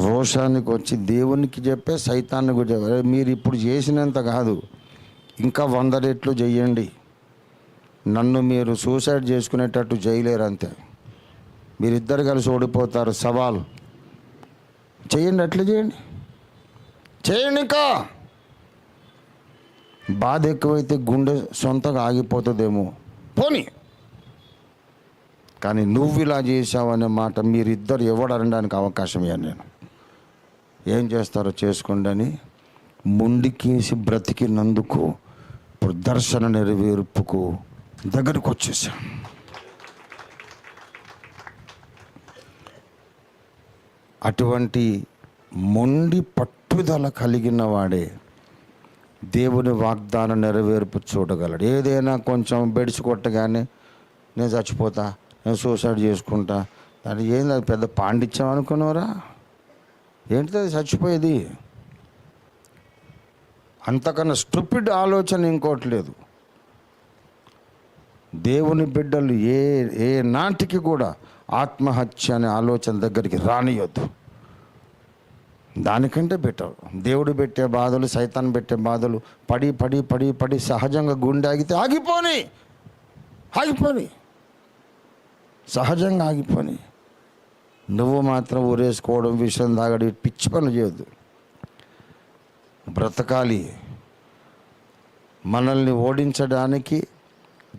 రోషానికి వచ్చి దేవునికి చెప్పే సైతానికి చెప్పే, మీరు ఇప్పుడు చేసినంత కాదు, ఇంకా 100 రెట్లు చెయ్యండి, నన్ను మీరు సూసైడ్ చేసుకునేటట్టు చేయలేరు, అంతే. మీరిద్దరు కలిసి ఓడిపోతారు, సవాల్ చేయండి, అట్లా చేయండి, చేయండి. ఇంకా బాధ ఎక్కువైతే గుండె సొంతగా ఆగిపోతుందేమో, పోనీ. కానీ నువ్వు ఇలా చేసావనే మాట మీరిద్దరు ఎవడు అనడానికి అవకాశం ఇవ్వను నేను. ఏం చేస్తారో చేసుకోండి అని ముండికేసి బ్రతికినందుకు ఇప్పుడు దర్శన నెరవేర్పుకు దగ్గరకు వచ్చేసాం. అటువంటి మొండి పట్టుదల కలిగిన వాడే దేవుని వాగ్దాన నెరవేర్పు చూడగలడు. ఏదైనా కొంచెం బెడిసి కొట్టగానే నేను చచ్చిపోతా, నేను సూసైడ్ చేసుకుంటా, దానికి ఏంది, అది పెద్ద పాండిత్యం అనుకున్నారా? ఏంటిది అది చచ్చిపోయేది? అంతకన్నా స్టూపిడ్ ఆలోచన ఇంకోటి లేదు. దేవుని బిడ్డలు ఏ నాటికి కూడా ఆత్మహత్య అనే ఆలోచన దగ్గరికి రానియొద్దు. దానికంటే బెటర్ దేవుడు పెట్టే బాధలు, సైతాన్ పెట్టే బాధలు పడి పడి పడి పడి సహజంగా గుండె ఆగితే ఆగిపోని, సహజంగా ఆగిపోని. నువ్వు మాత్రం ఊరేసుకోవడం, విషయం తాగడి, పిచ్చి పనులు చేయొద్దు. బ్రతకాలి. మనల్ని ఓడించడానికి,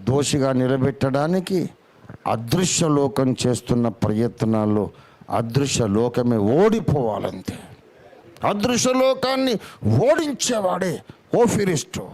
దోషిగా నిలబెట్టడానికి అదృశ్య లోకం చేస్తున్న ప్రయత్నాల్లో అదృశ్య లోకమే ఓడిపోవాలంతే. అదృశ్య లోకాన్ని ఓడించేవాడే ఓఫిరిస్టు.